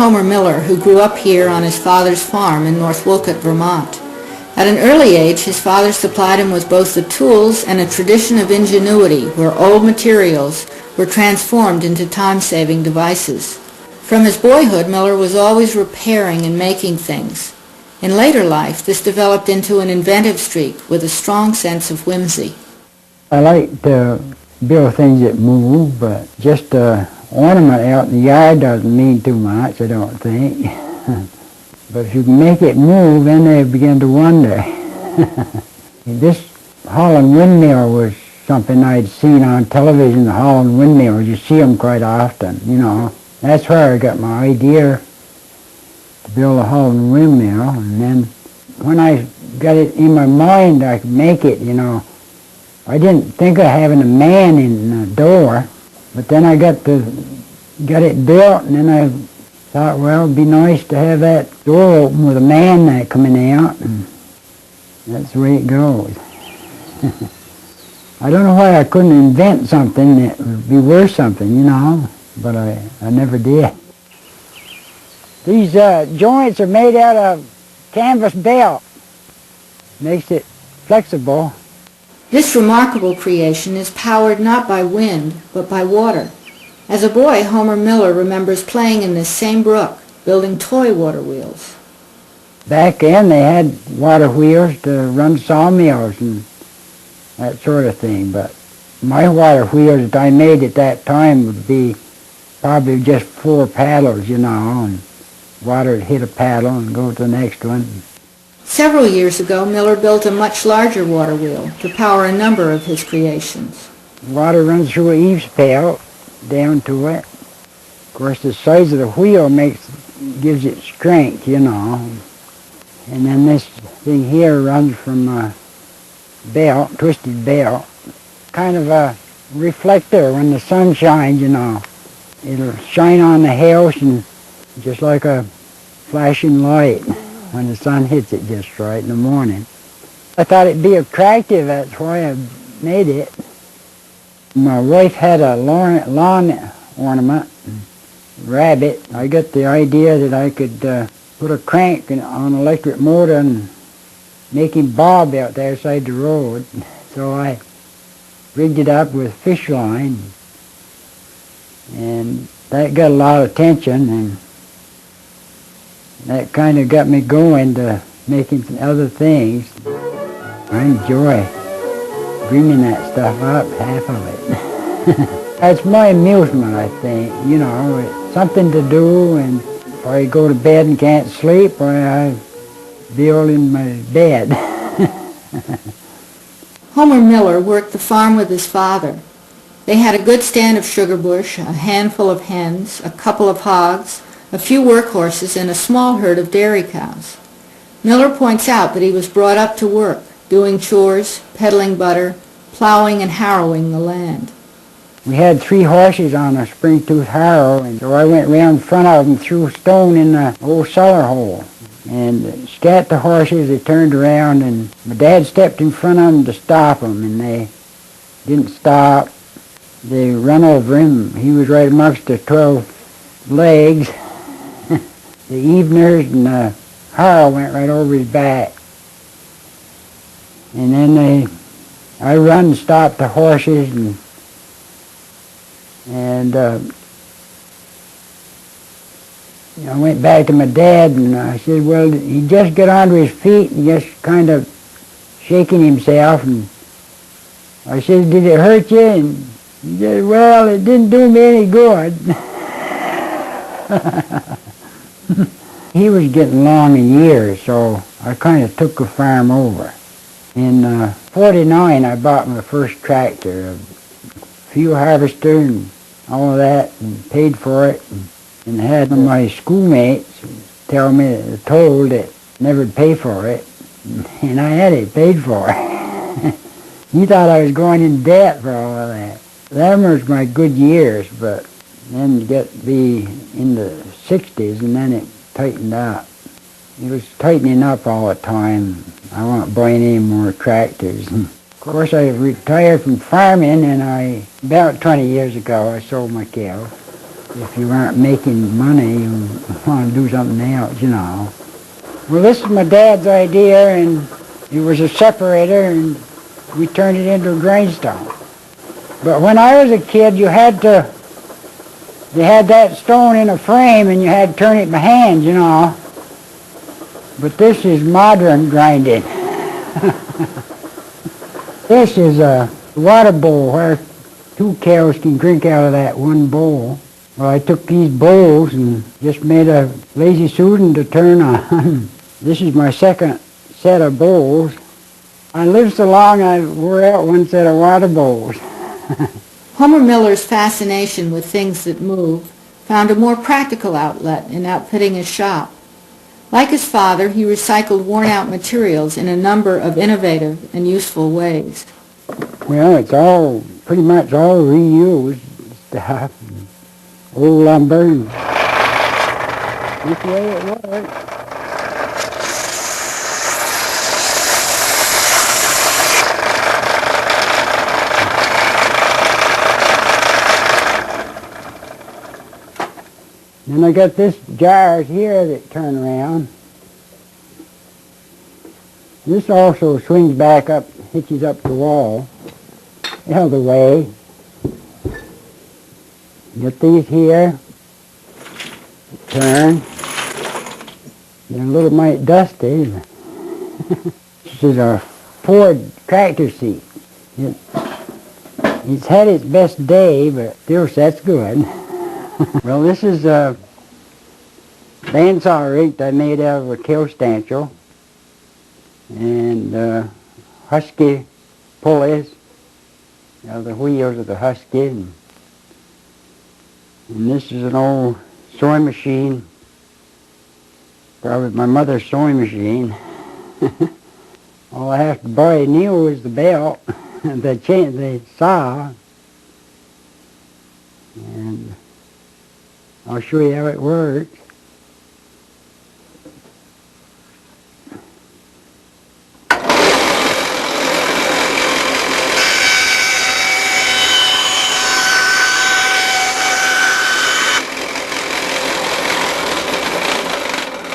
Homer Miller, who grew up here on his father's farm in North Wolcott, Vermont. At an early age, his father supplied him with both the tools and a tradition of ingenuity where old materials were transformed into time-saving devices. From his boyhood, Miller was always repairing and making things. In later life, this developed into an inventive streak with a strong sense of whimsy. I like to build things that move, but just ornament out in the yard doesn't mean too much, I don't think. But if you can make it move, then they begin to wonder. This Holland windmill was something I'd seen on television, the Holland windmills. You see them quite often, you know. That's where I got my idea to build a Holland windmill. And then when I got it in my mind I could make it, you know, I didn't think of having a man in the door. But then I got it built, and then I thought, well, it'd be nice to have that door open with a man there coming out, and that's the way it goes. I don't know why I couldn't invent something that would be worth something, you know, but I never did. These joints are made out of canvas belt. Makes it flexible. This remarkable creation is powered not by wind, but by water. As a boy, Homer Miller remembers playing in this same brook, building toy water wheels. Back then they had water wheels to run sawmills and that sort of thing, but my water wheels that I made at that time would be probably just 4 paddles, you know, and water would hit a paddle and go to the next one. Several years ago, Miller built a much larger water wheel to power a number of his creations. Water runs through a eaves pail down to it. Of course, the size of the wheel gives it strength, you know. And then this thing here runs from a belt, twisted belt, kind of a reflector when the sun shines, you know. It'll shine on the house and just like a flashing light when the sun hits it just right in the morning. I thought it'd be attractive, that's why I made it. My wife had a lawn ornament, rabbit. I got the idea that I could put a crank on an electric motor and make him bob out there side the road. So I rigged it up with fish line, and that got a lot of attention, and that kind of got me going to making some other things. I enjoy dreaming that stuff up, half of it. That's my amusement, I think. You know, it's something to do, and if I go to bed and can't sleep, why, I build in my bed. Homer Miller worked the farm with his father. They had a good stand of sugar bush, a handful of hens, a couple of hogs, a few workhorses, and a small herd of dairy cows. Miller points out that he was brought up to work, doing chores, peddling butter, plowing and harrowing the land. We had 3 horses on a spring-tooth harrow, and so I went round in front of them, threw a stone in the old cellar hole, and scat the horses. They turned around, and my dad stepped in front of them to stop them, and they didn't stop. They run over him. He was right amongst the 12 legs. The eveners and the harrow went right over his back. And then I run and stopped the horses, and I went back to my dad, and I said, well, he just got onto his feet and just kind of shaking himself, and I said, did it hurt you? And he said, well, it didn't do me any good. He was getting long in years, so I kind of took the farm over. In '49, I bought my first tractor, a fuel harvester and all of that, and paid for it, and had my schoolmates tell me, told that never'd pay for it, and I had it paid for. He thought I was going in debt for all of that. Them was my good years, but then get to be in the 60s, and then it tightened up. It was tightening up all the time. I wasn't buying any more tractors. Of course, I retired from farming, and about 20 years ago, I sold my cow. if you aren't making money, you want to do something else, you know. Well, this is my dad's idea, and it was a separator, and we turned it into a grindstone. But when I was a kid, you had that stone in a frame, and you had to turn it by hand, you know. But this is modern grinding. This is a water bowl where 2 cows can drink out of that one bowl. Well, I took these bowls and just made a lazy Susan to turn on. This is my second set of bowls. I lived so long I wore out one set of water bowls. Homer Miller's fascination with things that move found a more practical outlet in outfitting his shop. Like his father, he recycled worn-out materials in a number of innovative and useful ways. Well, it's all, pretty much all reused stuff. Old lumber. This way it works. Then I got this jars here that turn around. This also swings back up, hitches up the wall, the other way. Get these here, turn. They're a little mite dusty. This is a Ford tractor seat. It's had its best day, but still that's good. Well, this is a bandsaw rig I made out of a kill stanchial and Husky pulleys, the wheels of the Husky. And this is an old sewing machine, probably my mother's sewing machine. All I have to buy new is the belt, the chain, the saw, and I'll show you how it works.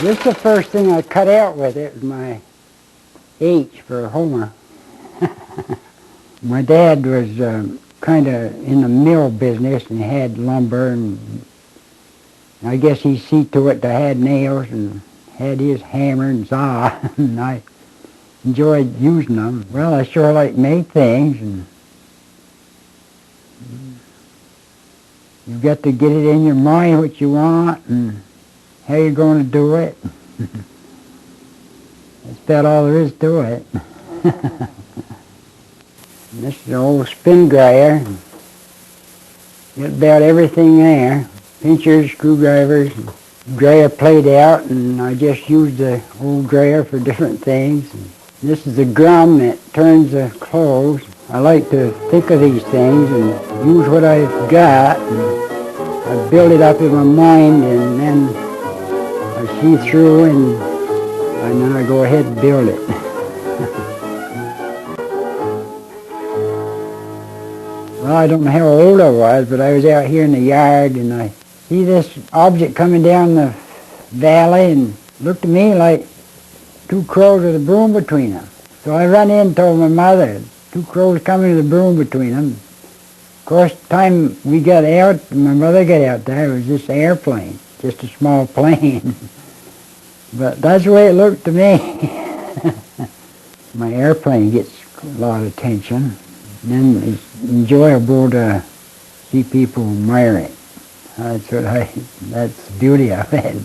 This is the first thing I cut out with it, was my H for Homer. My dad was kind of in the mill business and had lumber, and I guess he see to it that I had nails and had his hammer and saw, and I enjoyed using them. Well, I sure like to make things, and you've got to get it in your mind what you want and how you're going to do it. That's about all there is to it. This is an old spin dryer. Got about everything there. Pinchers, screwdrivers, dryer played out, and I just used the old dryer for different things. This is the drum that turns the clothes. I like to think of these things and use what I've got. And I build it up in my mind, and then I see through, and then I go ahead and build it. Well, I don't know how old I was, but I was out here in the yard, and I see this object coming down the valley, and looked to me like 2 crows with a broom between them. So I run in and told my mother, 2 crows coming with a broom between them. Of course, the time we got out, my mother got out there, it was this airplane, just a small plane. But that's the way it looked to me. My airplane gets a lot of attention. And then it's enjoyable to see people admire it. That's the beauty of it.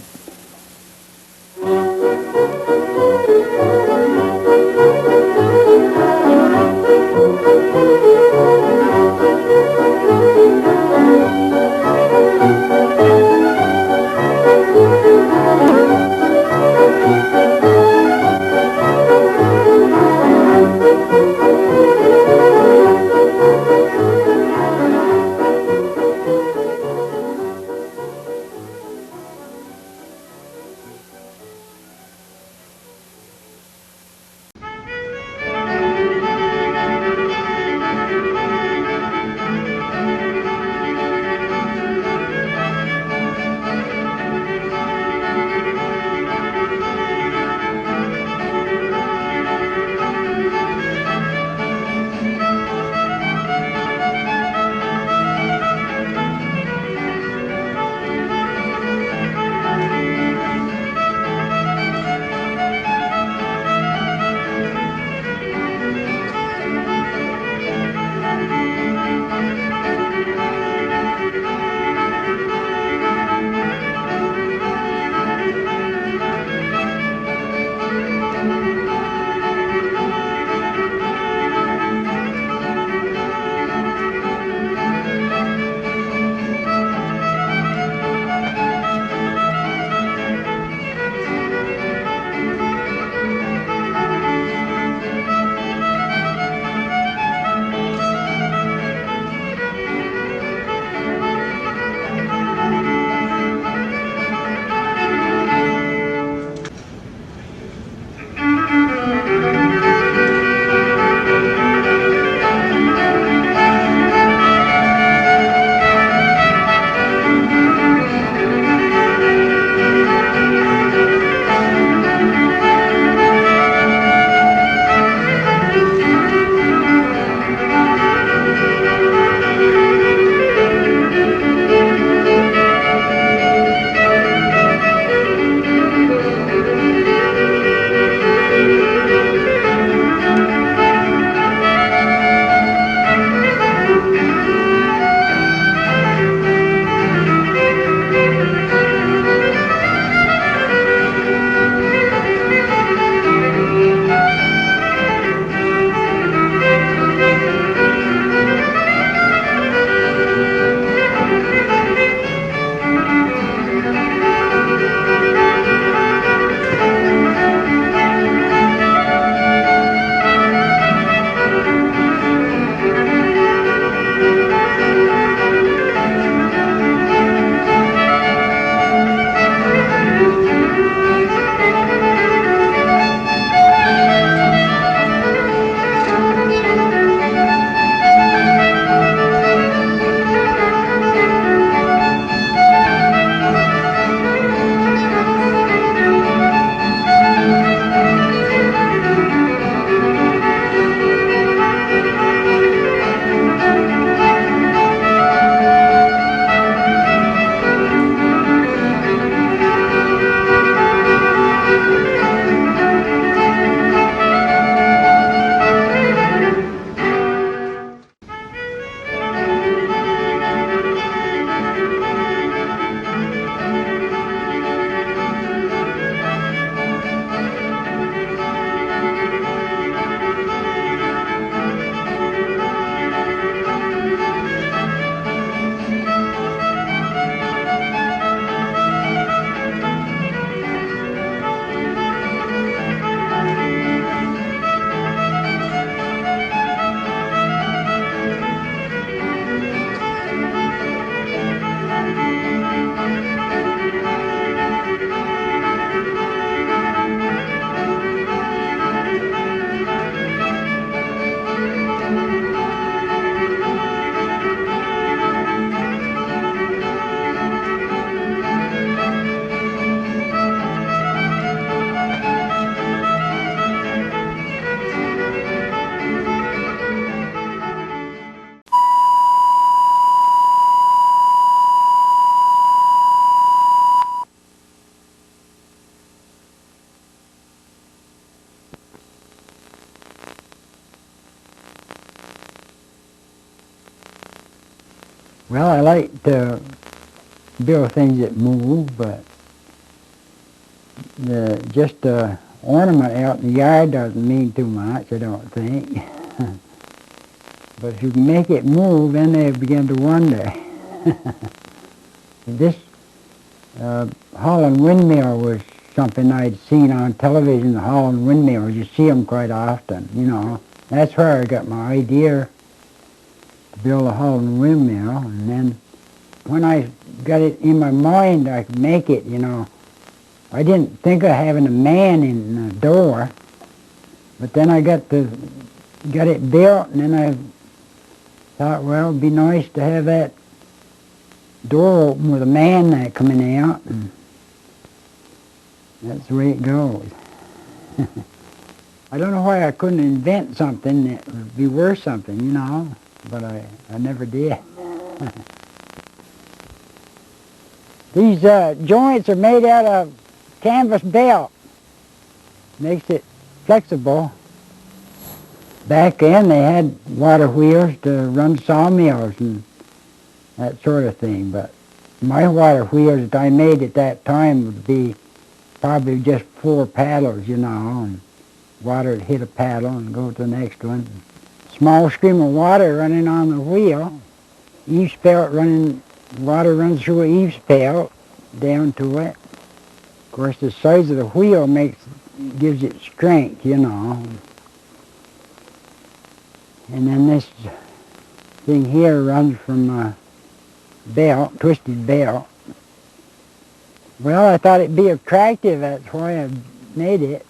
Well, I like to build things that move, but just the ornament out in the yard doesn't mean too much, I don't think. But if you can make it move, then they begin to wonder. This Holland windmill was something I'd seen on television, the Holland windmills. You see them quite often, you know. That's where I got my idea to build a Holland windmill. And then when I got it in my mind I could make it, you know, I didn't think of having a man in the door. But then I got it built, and then I thought, well, it'd be nice to have that door open with a man coming out, and that's the way it goes. I don't know why I couldn't invent something that would be worth something, you know, but I never did. These joints are made out of canvas belt. Makes it flexible. Back then they had water wheels to run sawmills and that sort of thing, but my water wheels that I made at that time would be probably just 4 paddles, you know, and water would hit a paddle and go to the next one. Small stream of water running on the wheel, eave spout running, water runs through an eave spout down to it. Of course, the size of the wheel gives it strength, you know. And then this thing here runs from a belt, twisted belt. Well, I thought it'd be attractive, that's why I made it.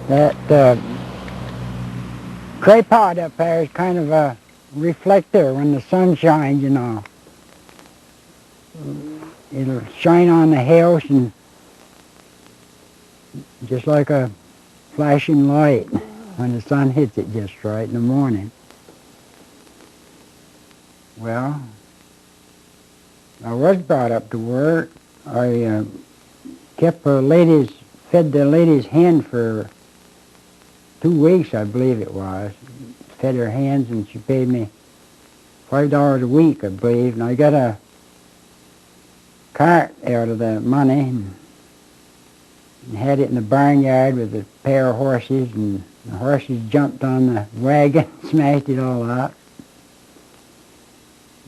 That tripod up there is kind of a reflector when the sun shines, you know. It'll shine on the house and just like a flashing light when the sun hits it just right in the morning. Well, I was brought up to work. I fed the lady's hen for 2 weeks, I believe it was. Fed her hens, and she paid me $5 a week, I believe. And I got a cart out of the money and had it in the barnyard with a pair of horses, and the horses jumped on the wagon, smashed it all up.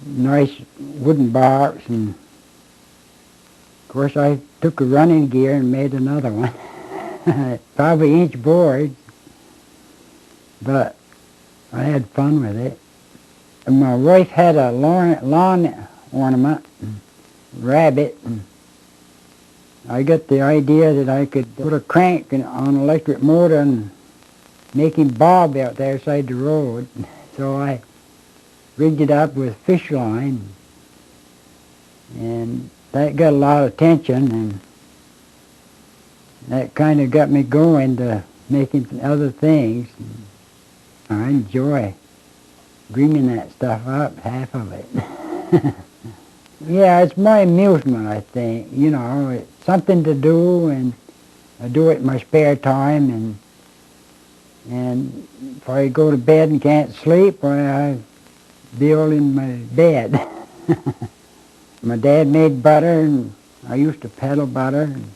Nice wooden box, and of course I took a running gear and made another one. Probably inch board, but I had fun with it. And my wife had a lawn ornament, rabbit, and I got the idea that I could put a crank on an electric motor and make him bob out there side the road. So I rigged it up with fish line, and that got a lot of attention, and that kind of got me going to making other things. I enjoy dreaming that stuff up, half of it. Yeah, it's my amusement, I think. You know, it's something to do, and I do it in my spare time, and if I go to bed and can't sleep, why, I build in my bed. My dad made butter, and I used to peddle butter, and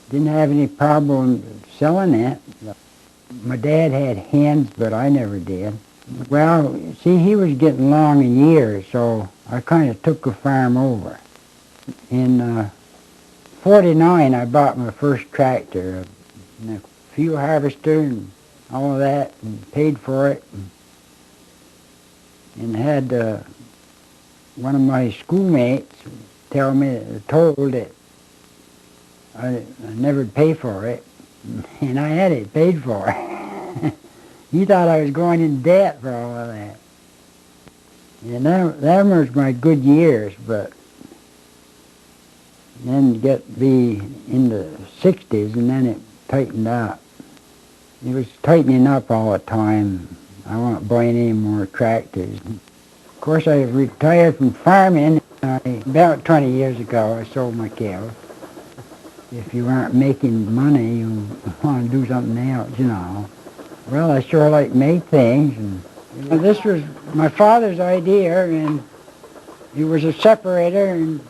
didn't have any problem selling it. My dad had hens, but I never did. Well, see, he was getting long in years, so I kind of took the farm over. In '49, I bought my first tractor, and a fuel harvester, and all of that, and paid for it, and had one of my schoolmates told that I never'd pay for it, and I had it paid for. He thought I was going in debt for all of that. And that was my good years, but then get to be in the 60s, and then it tightened up. It was tightening up all the time. I wasn't buying any more tractors. Of course, I retired from farming about 20 years ago. I sold my cows. If you aren't making money, you want to do something else, you know. Well, I sure like to make things, and This was my father's idea, and it was a separator, and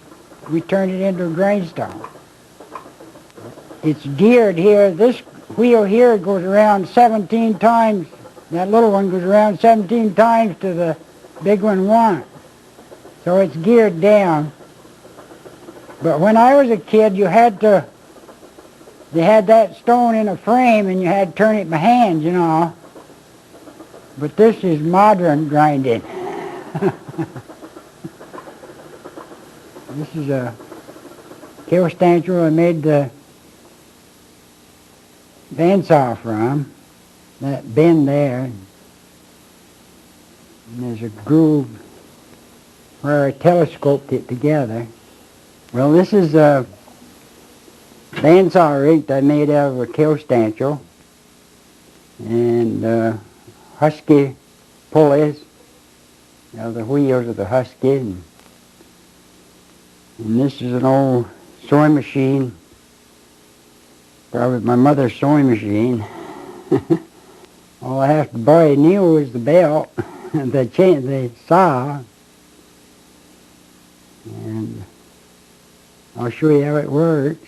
we turned it into a grindstone. It's geared here. This wheel here goes around 17 times. That little one goes around 17 times to the big one once. So it's geared down. But when I was a kid, they had that stone in a frame, and you had to turn it by hand, you know. But this is modern grinding. This is a kill stanch I made the bandsaw from. That bend there. And there's a groove where I telescoped it together. Well, this is a bandsaw rig I made out of a kill stanchial and Husky pulleys. You know, the wheels of the Husky. And this is an old sewing machine, probably my mother's sewing machine. All I have to buy new is the belt, the chain, the saw, and I'll show you how it works.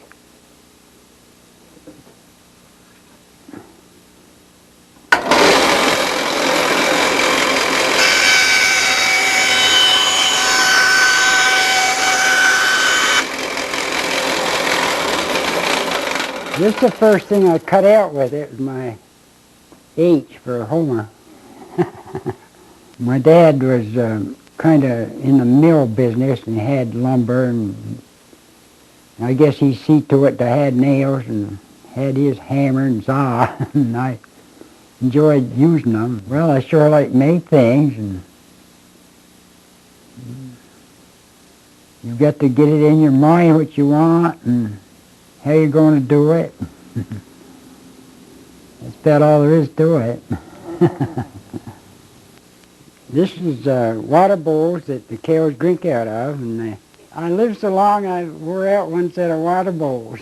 This is the first thing I cut out with it, was my H for Homer. My dad was kind of in the mill business and had lumber, and I guess he see to it I had nails and had his hammer and saw, and I enjoyed using them. Well, I sure like to make things, and you've got to get it in your mind what you want and how you're going to do it. That's about all there is to it. This is water bowls that the cows drink out of, and I lived so long I wore out one set of water bowls.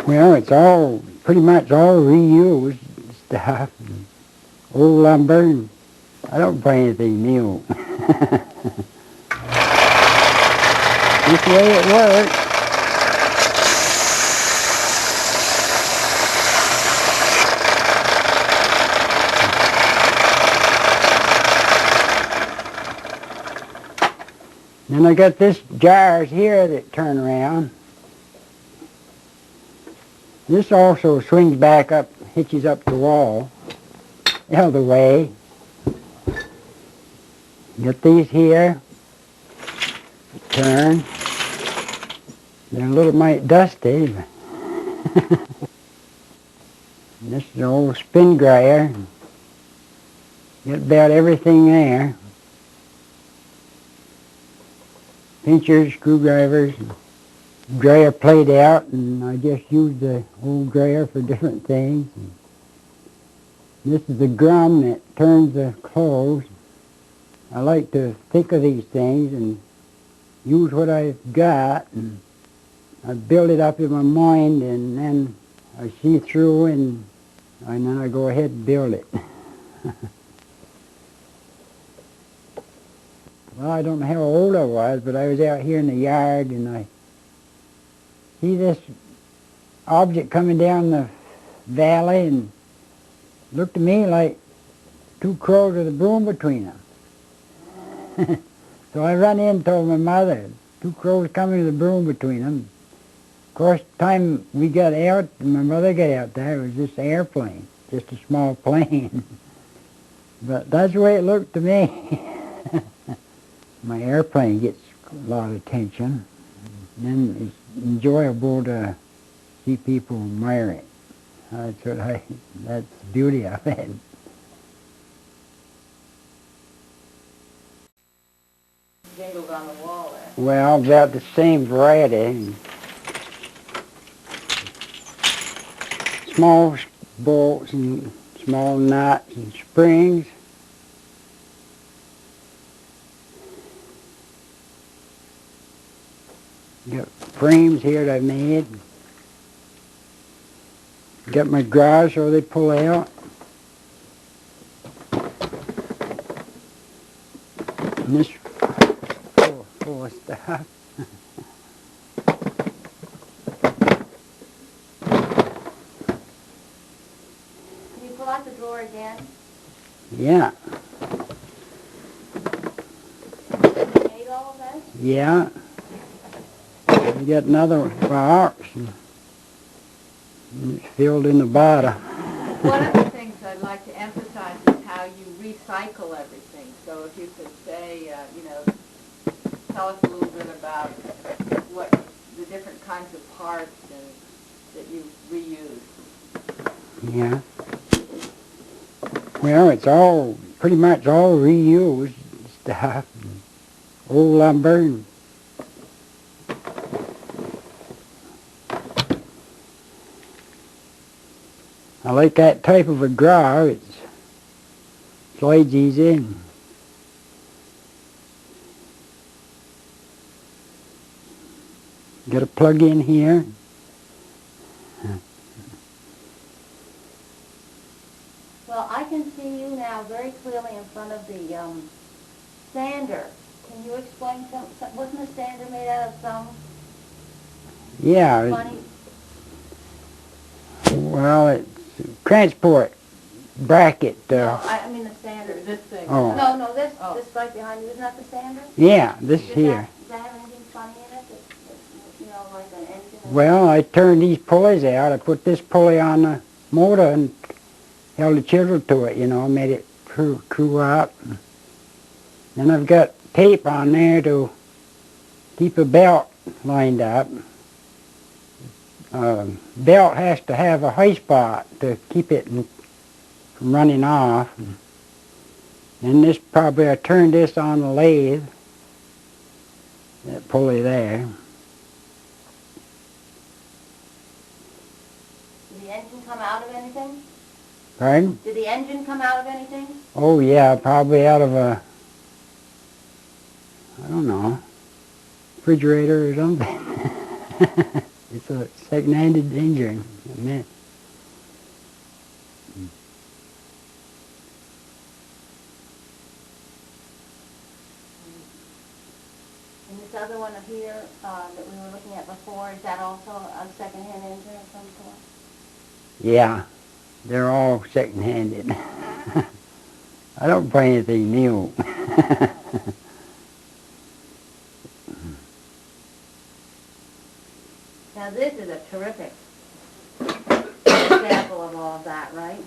Well, it's all pretty much all reused stuff, and old lumber, and I don't buy anything new. This way it works. Then I got this jars here that turn around. This also swings back up, hitches up the wall, the other way. Get these here, turn. They're a little mite dusty. This is an old spin dryer. Get about everything there. Pinchers, screwdrivers, dryer played out, and I just used the old dryer for different things. This is the drum that turns the clothes. I like to think of these things and use what I've got, and I build it up in my mind, and then I see through, and then I go ahead and build it. Well, I don't know how old I was, but I was out here in the yard, and I see this object coming down the valley, and looked to me like two crows with a broom between them. So I run in and told my mother, two crows coming with a broom between them. Of course, the time we got out, and my mother got out there, it was this airplane, just a small plane. But that's the way it looked to me. My airplane gets a lot of attention, and then it's enjoyable to see people admire it. That's the beauty of it. Jingles on the wall there. Well, about the same variety. Small bolts and small nuts and springs. Got frames here that I made. Got my garage so they pull out. And this full of stuff. Can you pull out the drawer again? Yeah, You made all of that? yeah. We got another box. And it's filled in the bottom. One of the things I'd like to emphasize is how you recycle everything. So if you could say, tell us a little bit about what the different kinds of parts that you reuse. Yeah. Well, it's all, pretty much all reused stuff. Old lumber. And I like that type of a drawer. It slides easy. And got a plug in here. Well, I can see you now very clearly in front of the sander. Can you explain wasn't the sander made out of some Yeah. funny? Well, it's transport bracket. No, I mean the sander. This thing. Oh. No, this Oh. this right behind you. Isn't that the sander? Yeah, this Does here. Does that have anything funny in it? Like an engine? Well, I turned these pulleys out. I put this pulley on the motor and held the chisel to it, made it screw up. Then I've got tape on there to keep a belt lined up. Belt has to have a high spot to keep it from running off. And this probably, I turned this on the lathe, that pulley there. Did the engine come out of anything? Pardon? Did the engine come out of anything? Oh yeah, probably out of a, I don't know, refrigerator or something. It's a second-handed engine. And this other one here that we were looking at before, is that also a second-hand engine of some sort? yeah, they're all second-handed. I don't buy anything new. Now this is a terrific example of all of that, right?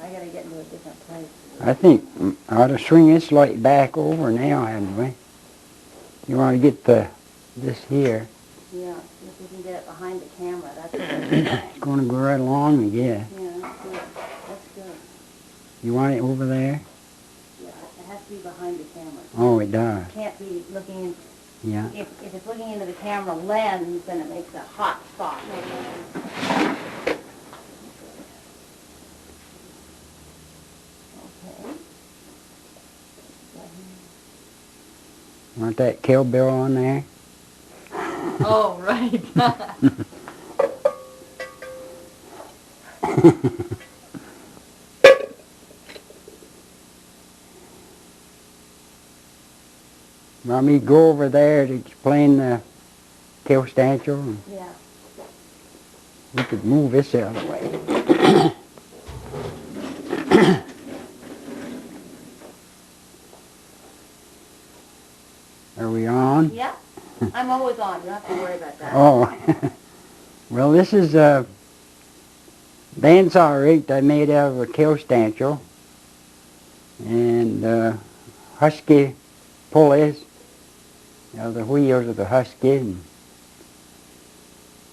I gotta get into a different place. I think I ought to swing this light back over now, hadn't we? You want to get this here. Yeah, if we can get it behind the camera, that's good. It's going to go right along, I guess. Yeah, that's good. That's good. You want it over there? Yeah, it has to be behind the camera. Oh, it does. It can't be looking in. Yeah. If it's looking into the camera lens, then it makes a hot spot. Okay. Want that Kill Bill on there? Oh, right. Want me to go over there to explain the tail stanchial? Yeah. We could move this out of the way. Are we on? Yeah. I'm always on. You don't have to worry about that. Oh. Well, this is a bandsaw rig I made out of a tail stanchial and Husky pulleys. The wheels of the Husky. And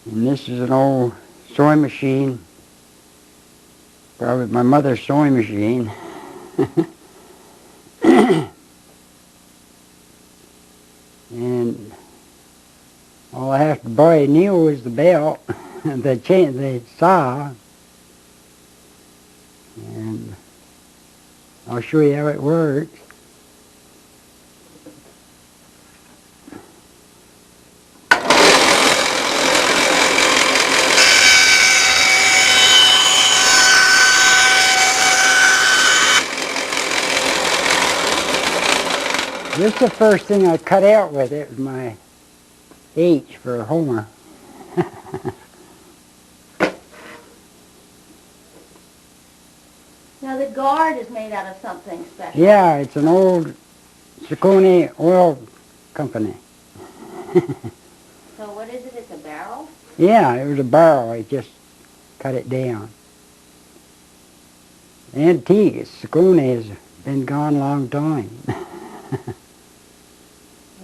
this is an old sewing machine. Probably my mother's sewing machine. And all I have to buy new is the belt, the chain, the saw, and I'll show you how it works. This is the first thing I cut out with it, was my H for Homer. Now the guard is made out of something special. Yeah, it's an old Ciccone oil company. So what is it? It's a barrel? Yeah, it was a barrel. I just cut it down. Antique. Ciccone has been gone a long time. And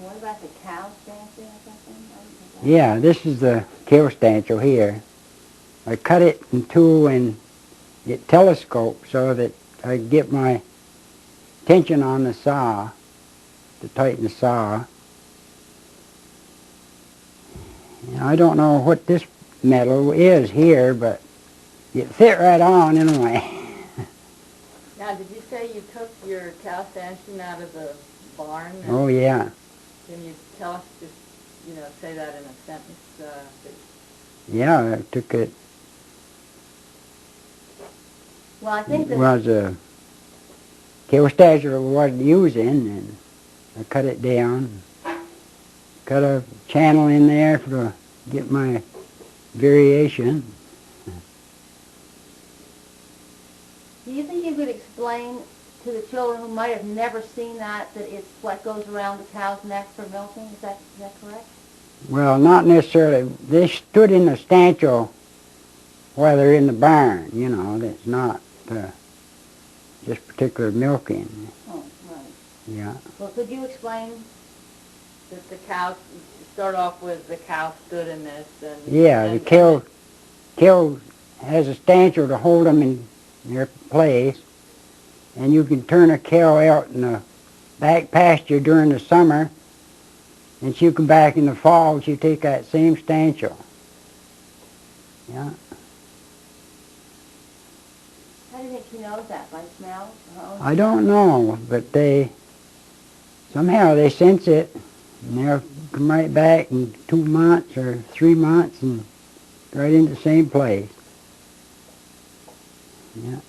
what about the cow stanchion or something? Yeah, this is the cow stanchion here. I cut it in two and it telescoped so that I could get my tension on the saw to tighten the saw. And I don't know what this metal is here, but it fit right on anyway. Now, did you say you took your cow stanchion out of the barn? And Oh yeah. Can you tell us, just, say that in a sentence? Yeah, I took it. Well, I think It that was a cow stanchion I wasn't using, and I cut it down. Cut a channel in there to get my variation. do you think you could explain to the children who might have never seen that it's what goes around the cow's neck for milking? Is that correct? Well, not necessarily. They stood in the stanchion while they're in the barn, that's not just particular milking. Oh, right. Yeah. Well, could you explain? That the cow, start off with the cow stood in this, and Yeah, the cow has a stanchion to hold them in their place, and you can turn a cow out in the back pasture during the summer, and she'll come back in the fall, she'll take that same stanchion. Yeah. How do you think she knows that? By smell? Her own I don't know, but somehow they sense it, and they'll come right back in 2 months or 3 months and right in the same place. Yeah.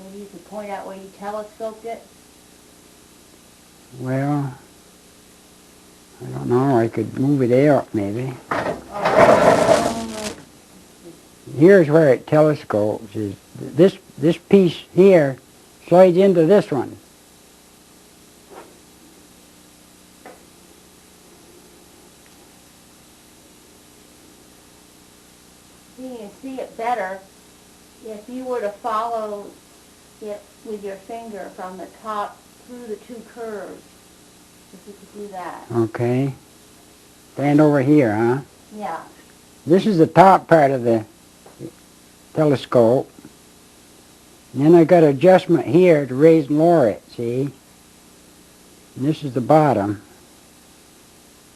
Maybe you could point out where you telescoped it? Well, I don't know, I could move it out maybe. Here's where it telescopes. Is this piece here slides into this one. You can see it better if you were to follow it with your finger from the top through the two curves. If you could do that. Okay. Stand over here, huh? Yeah. This is the top part of the telescope. And then I got an adjustment here to raise and lower it, see? And this is the bottom.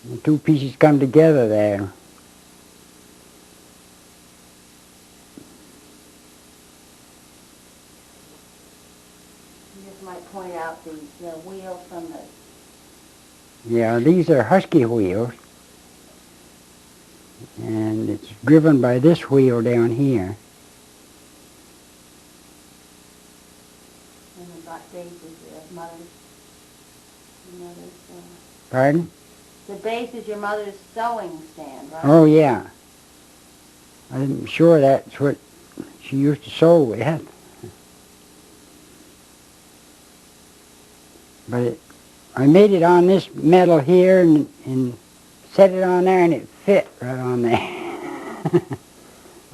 The two pieces come together there. You just might point out the wheels from the... Yeah, these are Husky wheels. And it's driven by this wheel down here. And the base is your mother's... Pardon? The base is your mother's sewing stand, right? Oh, yeah. I'm sure that's what she used to sew with. But I made it on this metal here and set it on there, and it fit right on there.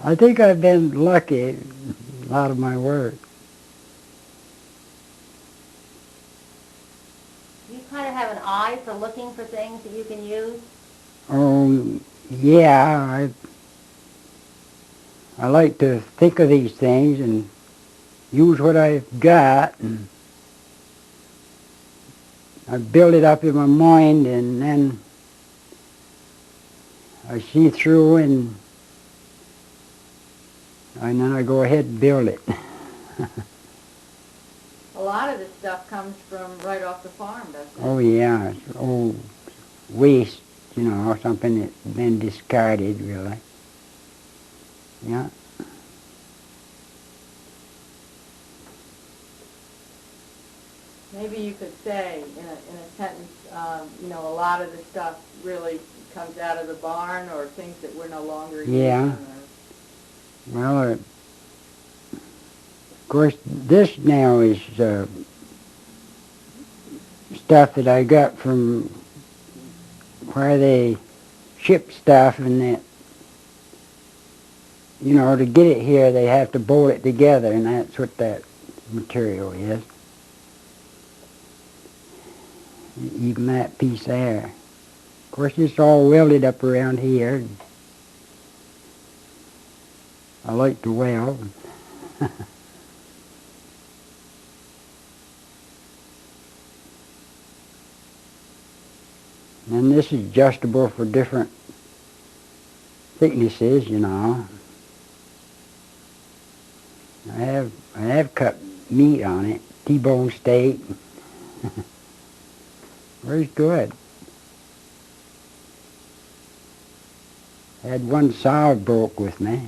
I think I've been lucky in a lot of my work. You kind of have an eye for looking for things that you can use? Oh, yeah. I like to think of these things and use what I've got, and I build it up in my mind, and then I see through, and then I go ahead and build it. a lot of this stuff comes from right off the farm, doesn't it? Oh yeah, it's old waste, something that's been discarded, really. Yeah. Maybe you could say in a sentence, you know, a lot of the stuff really comes out of the barn, or things that we're no longer Yeah. using. Well, of course, this now is stuff that I got from where they ship stuff, and that, you know, to get it here, they have to bolt it together, and that's what that material is. Even that piece there. Of course, it's all welded up around here. I like to weld. And this is adjustable for different thicknesses, you know. I have cut meat on it, T-bone steak. Very good. Had one saw broke with me.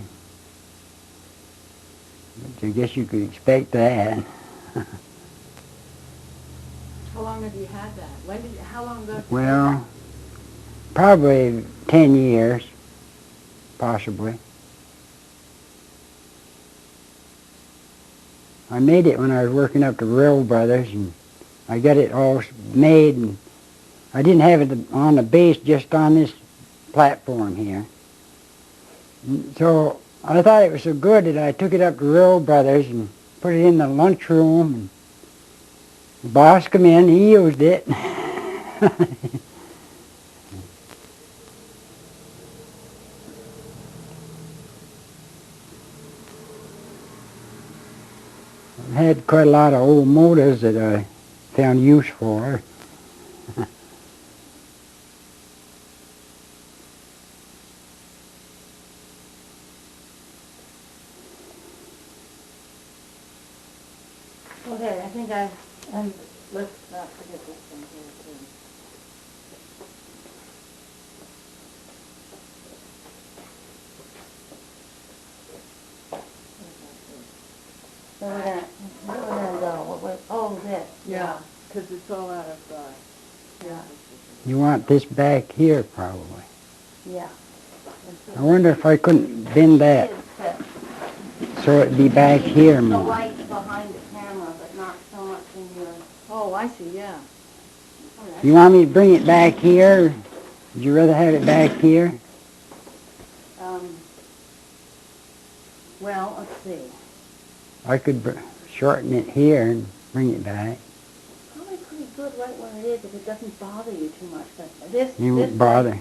But I guess you could expect that. How long have you had that? How long ago? Well, probably 10 years, possibly. I made it when I was working up to Rill Brothers, and I got it all made, and I didn't have it on the base, just on this platform here. And so I thought it was so good that I took it up to Rill Brothers and put it in the lunchroom, and the boss come in, he used it. I had quite a lot of old motors that I found use for. Okay, I think and let's not forget this thing here too. So where we're gonna go? Oh, this. Yeah, because it's all out of, Yeah. You want this back here, probably. Yeah. I wonder if I couldn't bend that so it'd be back here The more. light behind the camera, but not so much in your... Oh, I see, yeah. You want me to bring it back here? Would you rather have it back here? Well, let's see. I could shorten it here and bring it back. Probably pretty good right where it is if it doesn't bother you too much. But this, You this won't bother.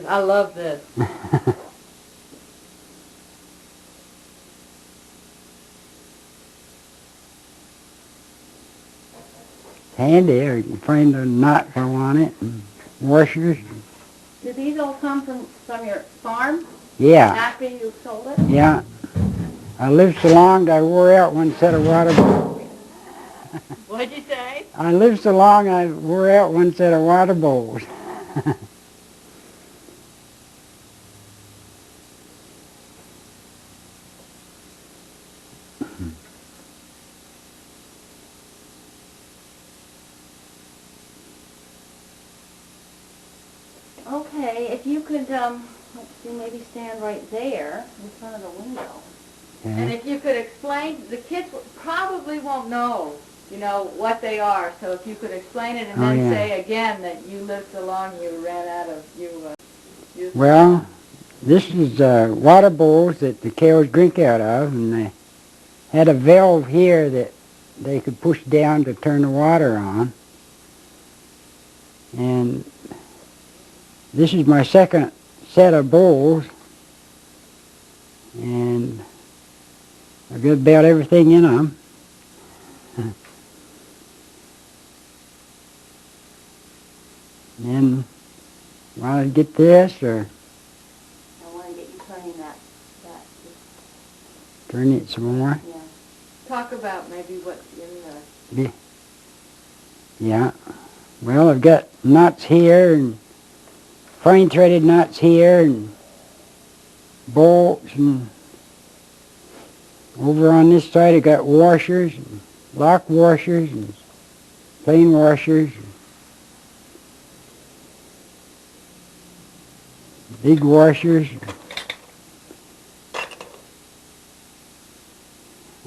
I love this. Handy, or you can find a knot if I want it, and washers. Do these all come from your farm Yeah, after you sold it? yeah. I lived so long that I wore out one set of water bowls. What'd you say? I lived so long I wore out one set of water bowls. Okay, if you could, let's see, maybe stand right there in front of the window. And Okay. if you could explain, the kids probably won't know, you know, what they are. So if you could explain it and Oh, then yeah. say again that you lived so long you ran out of, used Well, this is water bowls that the cows drink out of, and they had a valve here that they could push down to turn the water on. And this is my second set of bowls, and I've got about everything in them. And Want to get this or I want to get you turning that, turn it some more? yeah. Talk about maybe what's in the... Yeah. Well, I've got nuts here and fine threaded nuts here and bolts, and over on this side I got washers, and lock washers and plain washers, big washers,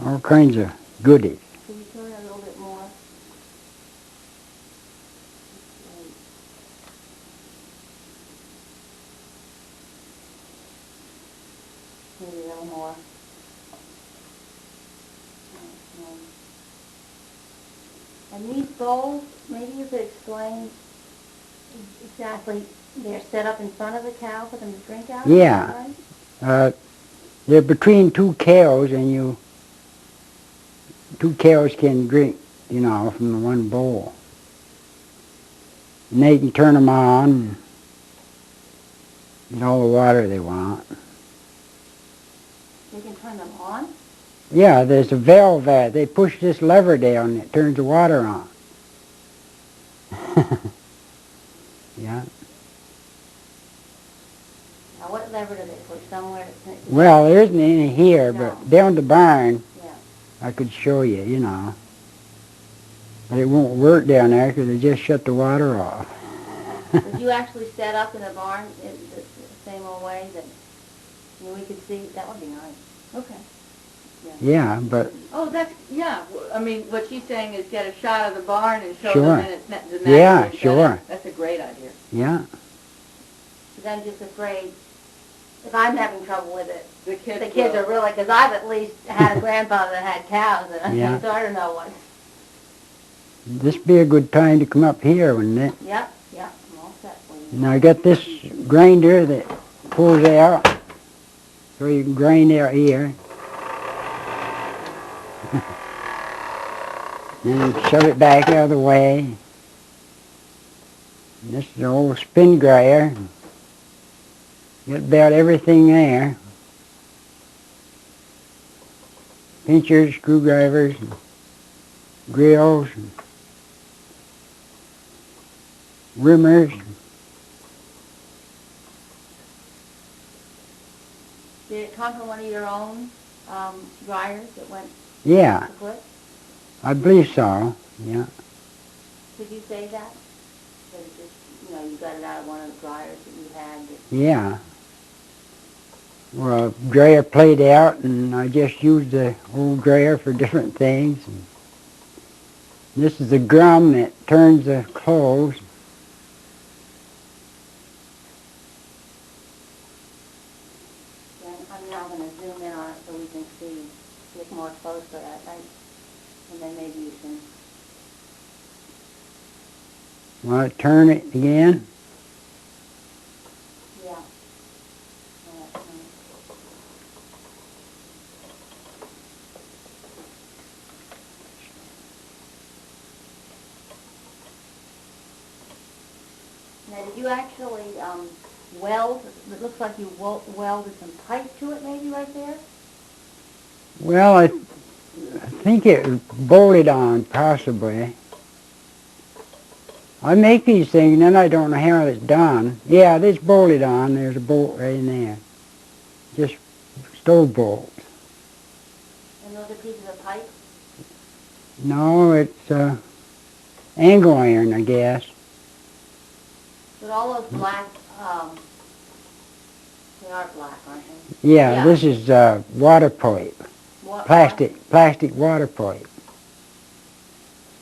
all kinds of goodies. Can you turn it a little bit more? Maybe a little more. And these bowls, maybe you could explain exactly, they're set up in front of the cow for them to drink out of? Yeah. Is that right? They're between two cows, and two cows can drink, from the one bowl. And they can turn them on and get all the water they want. You can turn them on? Yeah, there's a valve there. They push this lever down and it turns the water on. Yeah. Now what lever do they push? Somewhere? Well, there isn't any here, No. but down the barn, Yeah. I could show you, But it won't work down there because they just shut the water off. Would you actually set up in a barn in the same old way that we could see? That would be nice. Okay. Yeah, but Oh, that's, yeah. I mean, what she's saying is get a shot of the barn and show Sure. them and it's not the Yeah, natural sure. setting. That's a great idea. yeah, Because I'm just afraid, if I'm having trouble with it, The kids, the kids will. are really, because I've at least had a grandfather that had cows, and Yeah. so I don't know what. this be a good time to come up here, wouldn't it? Yep, I'm all set for you. Now I got this grinder that pulls out, so you can grind out here. Then shove it back out of the way. And this is an old spin grinder. Got about everything there. Pinchers, screwdrivers, and grills, and rimmers. Did it come from one of your own dryers that went Yeah, kaput? I believe so. Yeah. Could you say that? That it just, you got it out of one of the dryers that you had? Yeah. Well, dryer played out, and I just used the old dryer for different things. And this is the drum that turns the clothes. I'm now going to zoom in on it so we can see, get more closer at it, and then maybe you can. Want to turn it again? Yeah. Now, did you actually weld? It looks like you welded some pipe to it, maybe right there. Well, I think it was bolted on, possibly. I make these things, and then I don't know how it's done. Yeah, it is bolted on. There's a bolt right in there. Just stove bolts. And those are pieces of pipe. No, it's angle iron, I guess. But all those black, they are black, aren't they? Yeah, Yeah. this is water pipe. What? Plastic water pipe.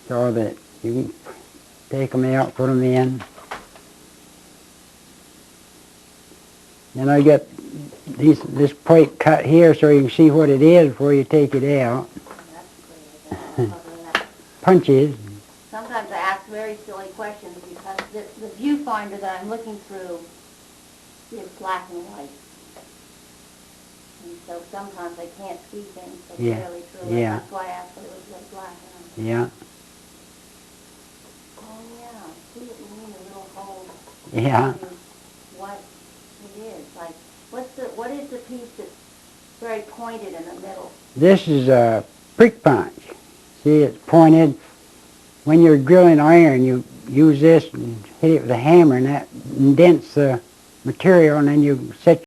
So that you can take them out, put them in. Then I got this pipe cut here so you can see what it is before you take it out. That's great. Other than that, Punches. sometimes I ask very silly questions because the viewfinder that I'm looking through is black and white. And so sometimes I can't see things so Yeah, clearly through it. yeah. That's why I asked whether it was like black or not. Yeah, Oh, yeah, I see what you mean, a little hole. yeah. the piece that's very pointed in the middle? This is a prick punch. See, it's pointed. When you're drilling iron, you use this and hit it with a hammer, and that indents the material, and then you set